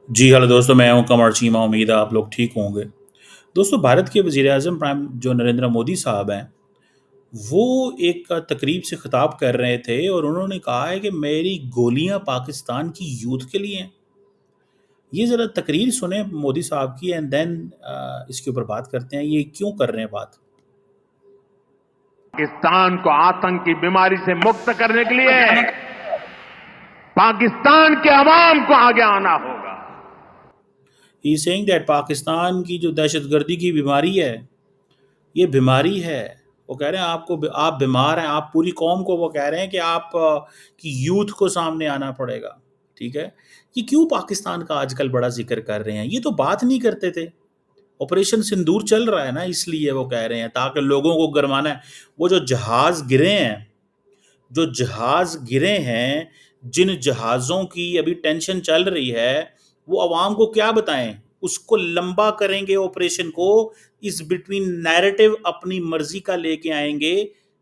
जी hello दोस्तों, मैं हूं कमर चीमा। उम्मीद है आप लोग ठीक होंगे। दोस्तों, भारत के वज़ीर आज़म प्राइम जो नरेंद्र मोदी साहब हैं, वो एक तकरीब से खिताब कर रहे थे और उन्होंने कहा है कि मेरी गोलियां पाकिस्तान की यूथ के लिए हैं। ये ज़रा तकरीर सुने मोदी साहब की एंड देन इसके ऊपर बात करते हैं, ये क्यों कर रहे हैं बात। पाकिस्तान को आतंक की बीमारी से मुक्त करने के लिए पाकिस्तान के अवाम को आगे आना होगा। ही सेइंग दैट पाकिस्तान की जो दहशतगर्दी की बीमारी है, ये बीमारी है। वो कह रहे हैं आप बीमार हैं, आप पूरी कौम को वो कह रहे हैं कि आप कि यूथ को सामने आना पड़ेगा। ठीक है, ये क्यों पाकिस्तान का आजकल बड़ा जिक्र कर रहे हैं? ये तो बात नहीं करते थे। ऑपरेशन सिंदूर चल रहा है ना, इसलिए वो कह रहे हैं ताकि लोगों को गरमाना है। वो जो जहाज गिरे हैं, जिन जहाज़ों की अभी टेंशन चल रही है, वो अवाम को क्या बताएं? उसको लंबा करेंगे ऑपरेशन को, इस बिटवीन नैरेटिव अपनी मर्जी का लेके आएंगे।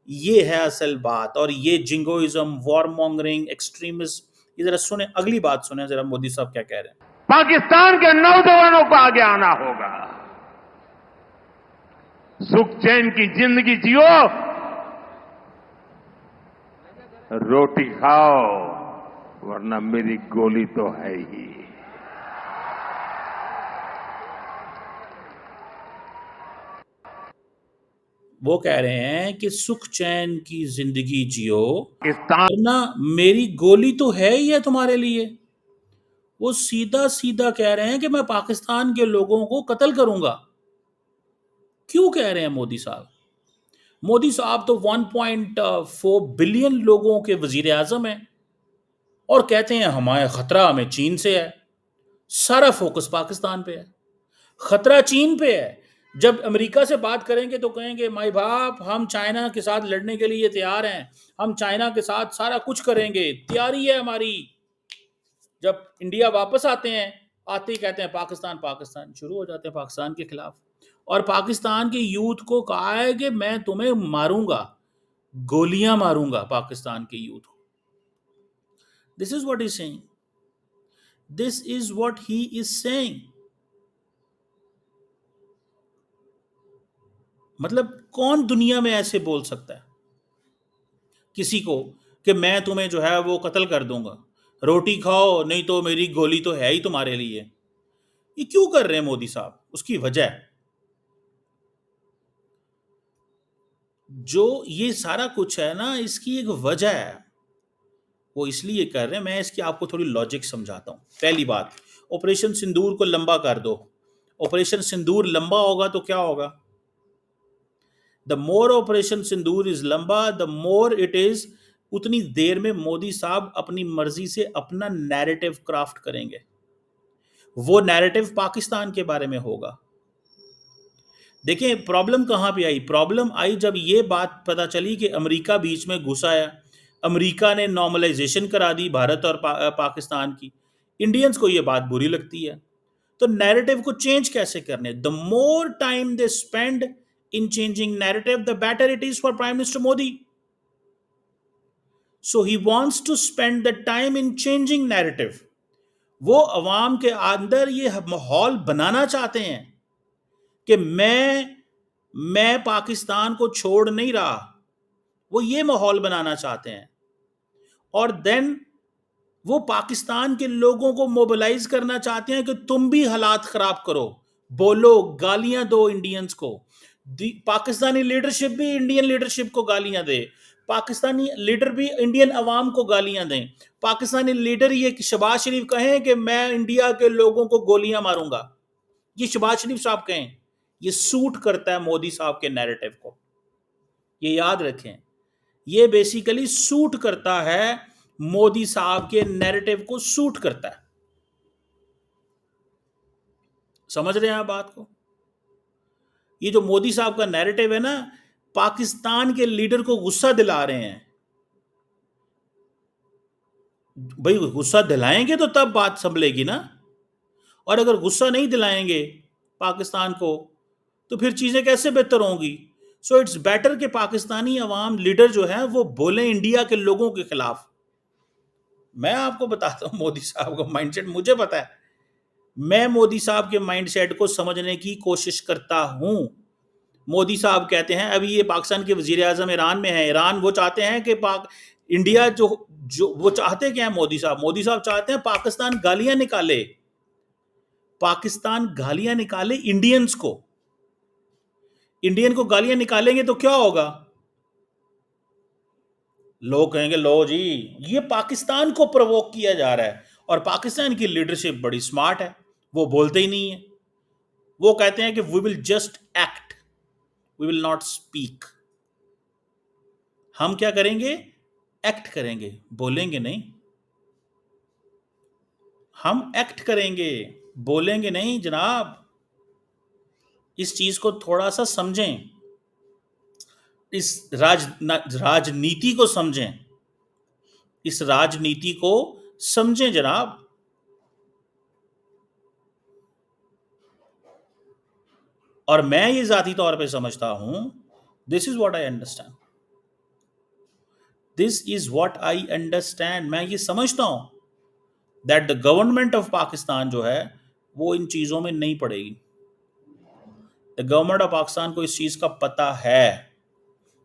ये है असल बात। और ये जिंगोइज्म, वॉर मॉन्गरिंग, एक्सट्रीमिज्म, ये जरा सुने, अगली बात सुने जरा मोदी साहब क्या कह रहे हैं। पाकिस्तान के नौजवानों को आगे आना होगा। सुख चैन की जिंदगी जियो, रोटी खाओ, वरना मेरी गोली तो है ही। वो कह रहे हैं कि सुख चैन की जिंदगी जियो, पाकिस्तान वरना मेरी गोली तो है ही है तुम्हारे लिए। वो सीधा सीधा कह रहे हैं कि मैं पाकिस्तान के लोगों को कत्ल करूंगा। क्यों कह रहे हैं मोदी साहब? मोदी साहब तो 1.4 बिलियन लोगों के वजीर आजम हैं और कहते हैं हमारे खतरा हमें चीन से है। सारा फोकस पाकिस्तान पे है, खतरा चीन पे है। जब अमेरिका से बात करेंगे तो कहेंगे माई बाप, हम चाइना के साथ लड़ने के लिए तैयार हैं, हम चाइना के साथ सारा कुछ करेंगे, तैयारी है हमारी। जब इंडिया वापस आते हैं, आते ही कहते हैं पाकिस्तान पाकिस्तान, शुरू हो जाते हैं पाकिस्तान के खिलाफ। और पाकिस्तान के यूथ को कहा है कि मैं तुम्हें मारूंगा, गोलियां मारूंगा पाकिस्तान के यूथ को। This is what is saying, this is what he is saying. मतलब कौन दुनिया में ऐसे बोल सकता है किसी को कि मैं तुम्हें जो है वो कत्ल कर दूंगा, रोटी खाओ नहीं तो मेरी गोली तो है ही तुम्हारे लिए। ये क्यों कर रहे हैं मोदी साहब? उसकी वजह, जो ये सारा कुछ है ना, इसकी एक वजह है। वो इसलिए कर रहे हैं, मैं इसकी आपको थोड़ी लॉजिक समझाता हूँ। पहली बात, ऑपरेशन सिंदूर को लंबा कर दो। ऑपरेशन सिंदूर लंबा होगा तो क्या होगा? The more operation Sindoor is लंबा, द मोर इट इज, उतनी देर में मोदी साहब अपनी मर्जी से अपना नैरेटिव क्राफ्ट करेंगे। वो नैरेटिव पाकिस्तान के बारे में होगा। देखिए प्रॉब्लम कहाँ पे आई? प्रॉब्लम आई जब ये बात पता चली कि अमेरिका बीच में घुस आया। अमेरिका ने नॉर्मलाइजेशन करा दी भारत और पाकिस्तान की। इंडियंस को ये बात बुरी लगती है। तो नैरेटिव को चेंज कैसे करने? The more time they spend in changing narrative, the better it is for prime minister Modi. So he wants to spend the time in changing narrative. वो अवाम के अंदर ये माहौल बनाना चाहते हैं कि मैं पाकिस्तान को छोड़ नहीं रहा। वो ये माहौल बनाना चाहते हैं। और देन वो पाकिस्तान के लोगों को मोबिलाइज करना चाहते हैं कि तुम भी हालात खराब करो, बोलो, गालियां दो इंडियंस को। पाकिस्तानी लीडरशिप भी इंडियन लीडरशिप को गालियां दे, पाकिस्तानी लीडर भी इंडियन अवाम को गालियां दें। पाकिस्तानी लीडर ये शहबाज शरीफ कहें कि मैं इंडिया के लोगों को गोलियां मारूंगा, ये शहबाज शरीफ साहब कहें। ये सूट करता है मोदी साहब के नैरेटिव को, ये याद रखें। ये बेसिकली सूट करता है, मोदी साहब के नैरेटिव को सूट करता है। समझ रहे हैं आप बात को? ये जो मोदी साहब का नैरेटिव है ना, पाकिस्तान के लीडर को गुस्सा दिला रहे हैं। भाई गुस्सा दिलाएंगे तो तब बात संभलेगी ना। और अगर गुस्सा नहीं दिलाएंगे पाकिस्तान को तो फिर चीजें कैसे बेहतर होंगी? सो इट्स बेटर कि पाकिस्तानी अवाम लीडर जो है वो बोले इंडिया के लोगों के खिलाफ। मैं आपको बताता हूं मोदी साहब का माइंडसेट मुझे पता है। मैं मोदी साहब के माइंडसेट को समझने की कोशिश करता हूं। मोदी साहब कहते हैं, अभी ये पाकिस्तान के वजीर आजम ईरान में है, ईरान वो चाहते हैं कि पाक इंडिया जो जो वो चाहते क्या है, मोदी साहब चाहते हैं पाकिस्तान गालियां निकाले, पाकिस्तान गालियां निकाले इंडियंस को। इंडियन को गालियां निकालेंगे तो क्या होगा? लोग कहेंगे लो जी, ये पाकिस्तान को प्रवोक किया जा रहा है। और पाकिस्तान की लीडरशिप बड़ी स्मार्ट है, वो बोलते ही नहीं है। वो कहते हैं कि we will just act, we will not speak. हम क्या करेंगे? एक्ट करेंगे, बोलेंगे नहीं। हम एक्ट करेंगे, बोलेंगे नहीं जनाब। इस चीज को थोड़ा सा समझें, इस राजनीति को समझें, इस राजनीति को समझें जनाब। और मैं ये जाती तौर पे समझता हूं, this is what I understand, this is what I understand. मैं ये समझता हूं that the government of Pakistan जो है वो इन चीजों में नहीं पड़ेगी। द गवर्नमेंट ऑफ पाकिस्तान को इस चीज का पता है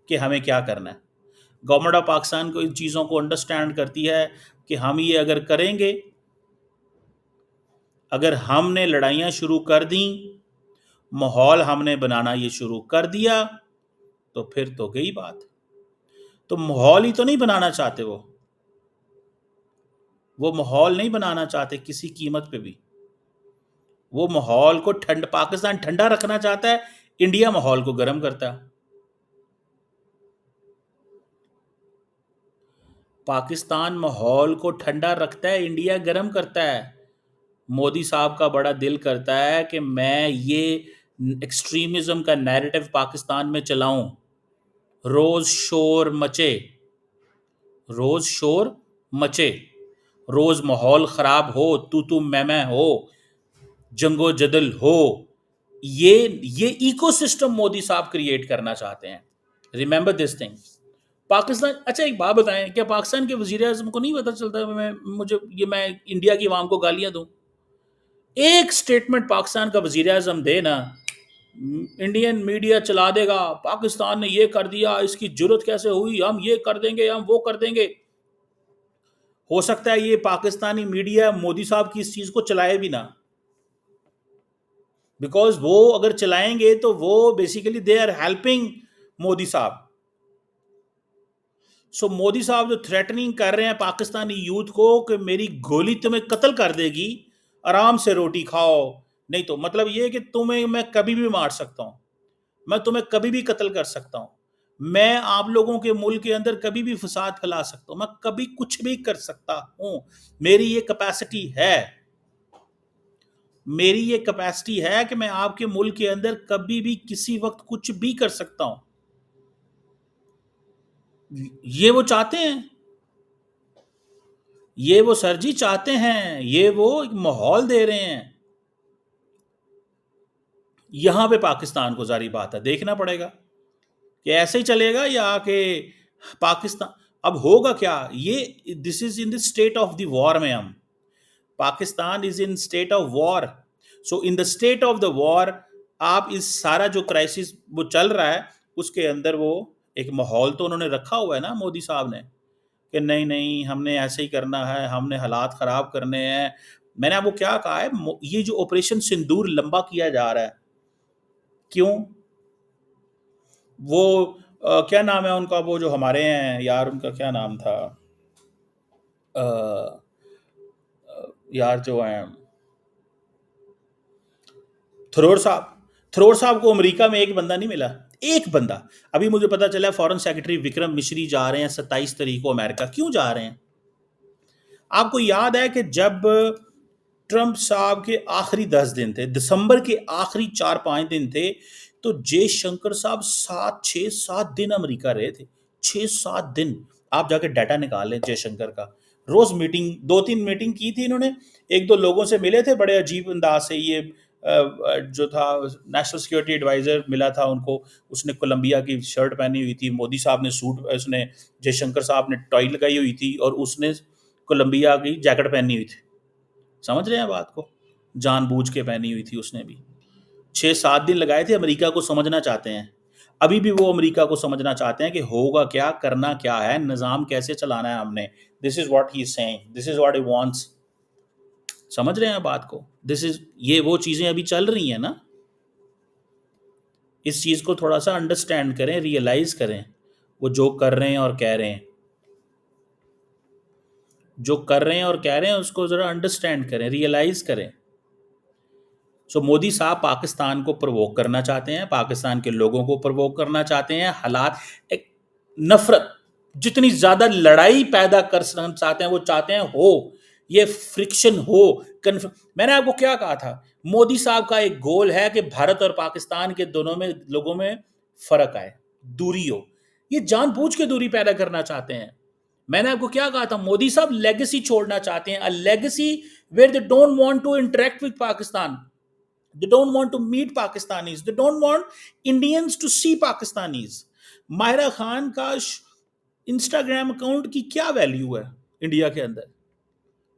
कि हमें क्या करना है। गवर्नमेंट ऑफ पाकिस्तान को इन चीजों को अंडरस्टैंड करती है कि हम ये अगर करेंगे, अगर हमने लड़ाइयां शुरू कर दी, माहौल हमने बनाना ये शुरू कर दिया, तो फिर तो गई बात। तो माहौल ही तो नहीं बनाना चाहते वो माहौल नहीं बनाना चाहते किसी कीमत पे भी। वो माहौल को पाकिस्तान ठंडा रखना चाहता है, इंडिया माहौल को गर्म करता है। पाकिस्तान माहौल को ठंडा रखता है, इंडिया गर्म करता है। मोदी साहब का बड़ा दिल करता है कि मैं ये एक्सट्रीमिज्म का नैरेटिव पाकिस्तान में चलाऊं, रोज शोर मचे, रोज शोर मचे, रोज माहौल खराब हो, तू मैं हो, जंगो जदल हो। ये इकोसिस्टम मोदी साहब क्रिएट करना चाहते हैं। Remember this thing. पाकिस्तान, अच्छा एक बात बताएं, क्या पाकिस्तान के वजीर आजम को नहीं पता चलता मैं इंडिया की आवाम को गालियां दूं? एक स्टेटमेंट पाकिस्तान का वजीर आजम दे ना, इंडियन मीडिया चला देगा, पाकिस्तान ने ये कर दिया, इसकी जरूरत कैसे हुई, हम ये कर देंगे, हम वो कर देंगे। हो सकता है ये पाकिस्तानी मीडिया मोदी साहब की इस चीज को चलाए भी ना, बिकॉज वो अगर चलाएंगे तो वो basically they are helping Modi साहब। सो मोदी साहब जो थ्रेटनिंग कर रहे हैं पाकिस्तानी यूथ को कि मेरी गोली तुम्हें कत्ल कर देगी, आराम से रोटी खाओ, नहीं तो मतलब ये कि तुम्हें मैं कभी भी मार सकता हूं, मैं तुम्हें कभी भी कत्ल कर सकता हूं, मैं आप लोगों के मुल्क के अंदर कभी भी फसाद फैला सकता हूं, मैं कभी कुछ भी कर सकता हूं, मेरी ये कैपेसिटी है, मेरी ये कैपेसिटी है कि मैं आपके मुल्क के अंदर कभी भी किसी वक्त कुछ भी कर सकता हूं। ये वो चाहते हैं, ये वो सर जी चाहते हैं, ये वो एक माहौल दे रहे हैं। यहां पे पाकिस्तान को जारी बात है, देखना पड़ेगा कि ऐसे ही चलेगा या कि पाकिस्तान अब होगा क्या। ये this is in the state of the war में हम, Pakistan is in state of war. So in the state of the war आप इस सारा जो क्राइसिस वो चल रहा है उसके अंदर वो एक माहौल तो उन्होंने रखा हुआ है ना मोदी साहब ने, कि नहीं नहीं हमने ऐसे ही करना है, हमने हालात ख़राब करने हैं। मैंने आपको क्या कहा है, ये जो ऑपरेशन सिंदूर लंबा किया जा रहा है, क्यों? वो क्या नाम है उनका, वो जो हमारे हैं यार, उनका क्या नाम था, अ, यार जो हैं थ्रोर साहब, थ्रोर साहब को अमेरिका में एक बंदा नहीं मिला, एक बंदा। अभी मुझे पता चला फॉरेन सेक्रेटरी विक्रम मिश्री जा रहे हैं 27 तारीख को अमेरिका। क्यों जा रहे हैं? आपको याद है कि जब ट्रंप साहब के आखिरी 10 दिन थे, दिसंबर के आखिरी 4-5 दिन थे, तो जयशंकर साहब 7-6-7 दिन अमेरिका रहे थे। 6-7 दिन। आप जाके डाटा निकाल लें जयशंकर का। रोज मीटिंग, 2-3 मीटिंग की थी इन्होंने, एक दो लोगों से मिले थे बड़े अजीब अंदाज से। ये जो था नेशनल सिक्योरिटी एडवाइजर मिला था उनको, उसने कोलंबिया की शर्ट पहनी हुई थी, मोदी साहब ने सूट, उसने जयशंकर साहब ने टाई लगाई हुई थी और उसने कोलंबिया की जैकेट पहनी हुई थी। समझ रहे हैं बात को? जानबूझ के पहनी हुई थी उसने भी। 6-7 दिन लगाए थे, अमेरिका को समझना चाहते हैं। अभी भी वो अमेरिका को समझना चाहते हैं कि होगा क्या, करना क्या है, निज़ाम कैसे चलाना है हमने। This is what he is saying, this is what he wants. समझ रहे हैं बात को? दिस इज, ये वो चीजें अभी चल रही हैं ना। इस चीज को थोड़ा सा अंडरस्टैंड करें, रियलाइज करें। वो जो कर रहे हैं और कह रहे हैं, जो कर रहे हैं और कह रहे हैं, उसको जरा अंडरस्टैंड करें, रियलाइज करें। सो मोदी साहब पाकिस्तान को प्रवोक करना चाहते हैं, पाकिस्तान के लोगों को प्रवोक करना चाहते हैं। हालात, एक नफरत, जितनी ज्यादा लड़ाई पैदा कर चाहते हैं, वो चाहते हैं हो, ये फ्रिक्शन हो। मैंने आपको क्या कहा था, मोदी साहब का एक गोल है कि भारत और पाकिस्तान के दोनों में लोगों में फर्क आए, दूरी हो। ये जानबूझ के दूरी पैदा करना चाहते हैं। मैंने आपको क्या कहा था, मोदी साहब लेगेसी छोड़ना चाहते हैं, a legacy where they don't want to interact with Pakistan, they don't want to meet Pakistanis, they don't want Indians to see Pakistanis। Maira Khan का इंस्टाग्राम अकाउंट की क्या वैल्यू है इंडिया के अंदर?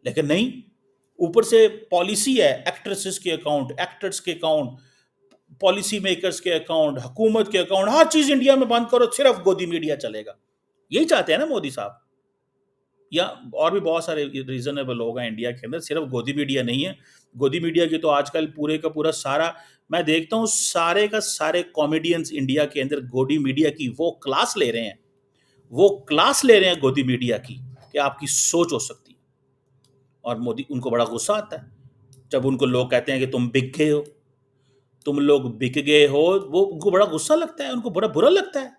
लेकिन नहीं, ऊपर से पॉलिसी है, एक्ट्रेसेस के अकाउंट, एक्टर्स के अकाउंट, पॉलिसी मेकर्स के अकाउंट, हुकूमत के अकाउंट, हर चीज इंडिया में बंद करो, सिर्फ गोदी मीडिया चलेगा। यही चाहते हैं ना मोदी साहब, या और भी बहुत सारे रीजनेबल लोग हैं इंडिया के अंदर, सिर्फ गोदी मीडिया नहीं है। गोदी मीडिया की तो आजकल पूरे का पूरा सारा, मैं देखता हूँ सारे का सारे कॉमेडियंस इंडिया के अंदर गोदी मीडिया की वो क्लास ले रहे हैं, वो क्लास ले रहे हैं गोदी मीडिया की, कि आपकी सोच हो सकती है। और मोदी, उनको बड़ा गुस्सा आता है जब उनको लोग कहते हैं कि तुम बिक गए हो, तुम लोग बिक गए हो, वो उनको बड़ा गुस्सा लगता है, उनको बड़ा बुरा लगता है।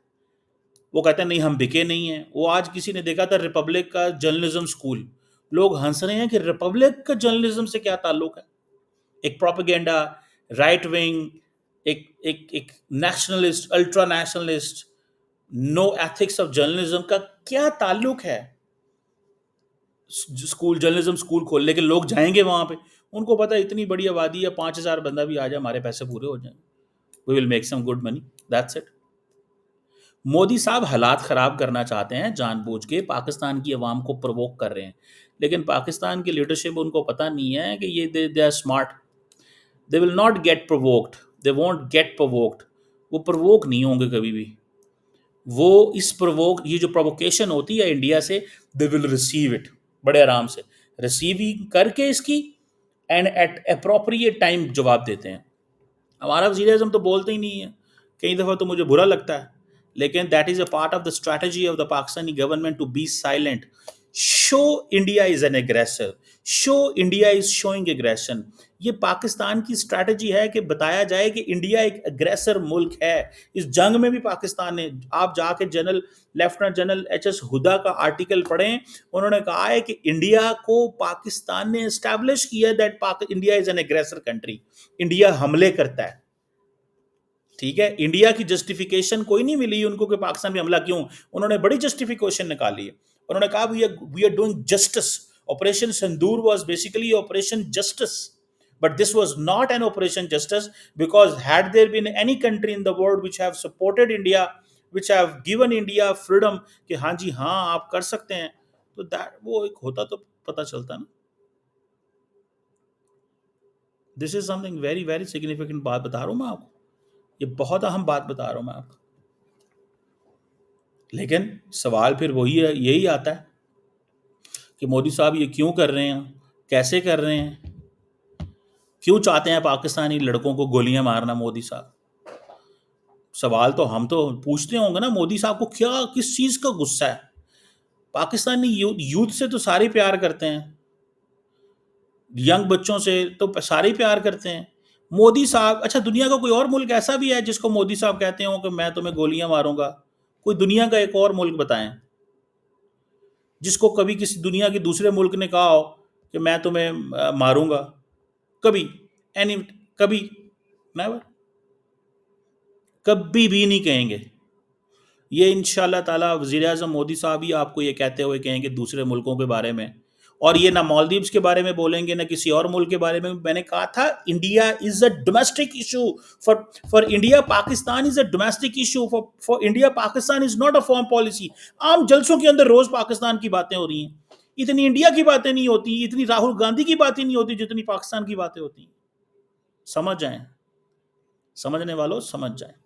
वो कहते हैं नहीं, हम बिके नहीं हैं। वो आज किसी ने देखा था रिपब्लिक का जर्नलिज्म स्कूल, लोग हंस रहे हैं कि रिपब्लिक का जर्नलिज्म से क्या ताल्लुक है। एक प्रोपेगेंडा, राइट विंग, एक एक एक nationalist, ultra nationalist, no ethics of journalism का क्या ताल्लुक है स्कूल, जर्नलिज्म स्कूल खोल? लेकिन लोग जाएंगे वहां पे, उनको पता है इतनी बड़ी आबादी है, 5,000 बंदा भी आ जाए, हमारे पैसे पूरे हो जाएंगे, we will make some good money, that's it. Modi साहब हालात ख़राब करना चाहते हैं जानबूझ के, पाकिस्तान की आवाम को प्रवोक कर रहे हैं। लेकिन पाकिस्तान की लीडरशिप, उनको पता नहीं है कि ये they are smart, they will not get provoked, they won't get provoked. वो प्रवोक नहीं होंगे कभी भी। वो इस प्रवोक, ये जो प्रोवोकेशन होती है इंडिया से, दे विल रिसीव इट बड़े आराम से, रिसीविंग करके इसकी, एंड एट अप्रोप्रिएट टाइम जवाब देते हैं। हमारा वज़ीर आज़म तो बोलते ही नहीं है, कई दफ़ा तो मुझे बुरा लगता है, लेकिन that is a part of the strategy of the Pakistani government to be silent, show India is an aggressor, show India is showing aggression. ये पाकिस्तान की स्ट्रैटेजी है कि बताया जाए कि इंडिया एक अग्रेसर मुल्क है। इस जंग में भी पाकिस्तान ने, आप जाके जनरल, लेफ्टिनेंट जनरल एच.एस. हुदा का आर्टिकल पढ़ें, उन्होंने कहा है कि इंडिया को पाकिस्तान ने एस्टैब्लिश किया that India is an aggressor country, India हमले करता है। ठीक है, इंडिया की जस्टिफिकेशन कोई नहीं मिली उनको कि पाकिस्तान में हमला क्यों, उन्होंने बड़ी जस्टिफिकेशन निकाली है। उन्होंने कहा we are doing justice, operation Sindoor was basically operation justice, but this was not an operation justice, because had there been any country in the world which have supported India, which have given India freedom कि हाँ जी हाँ आप कर सकते हैं, तो that वो एक होता तो पता चलता ना। This is something very very significant बात बता रहा हूँ मैं आपको, ये बहुत अहम बात बता रहा हूँ मैं आपको। लेकिन सवाल फिर वही है, यही आता है कि मोदी साहब ये क्यों कर रहे हैं, कैसे कर रहे हैं, क्यों चाहते हैं पाकिस्तानी लड़कों को गोलियां मारना मोदी साहब? सवाल तो हम तो पूछते होंगे ना, मोदी साहब को क्या, किस चीज़ का गुस्सा है? पाकिस्तानी यूथ से तो सारे प्यार करते हैं, यंग बच्चों से तो सारे प्यार करते हैं। मोदी साहब, अच्छा दुनिया का कोई और मुल्क ऐसा भी है जिसको मोदी साहब कहते हो कि मैं तुम्हें गोलियां मारूंगा? कोई दुनिया का एक और मुल्क बताएं जिसको कभी किसी दुनिया के दूसरे मुल्क ने कहा हो कि मैं तुम्हें मारूंगा? कभी, एनी, कभी, नेवर, कभी भी नहीं कहेंगे। ये इंशाल्लाह ताला वज़ीर आज़म मोदी साहब ही आपको ये कहते हुए कहेंगे दूसरे मुल्कों के बारे में, और ये ना मालदीव्स के बारे में बोलेंगे ना किसी और मुल्क के बारे में। मैंने कहा था India is a domestic issue for India, Pakistan is a domestic issue for India, Pakistan is not a foreign policy. आम जलसों के अंदर रोज़ पाकिस्तान की बातें हो रही हैं इतनी इंडिया की बातें नहीं होती, इतनी राहुल गांधी की बातें नहीं होती जितनी पाकिस्तान की बातें होती। समझ जाएं, समझने वालों समझ जाएं।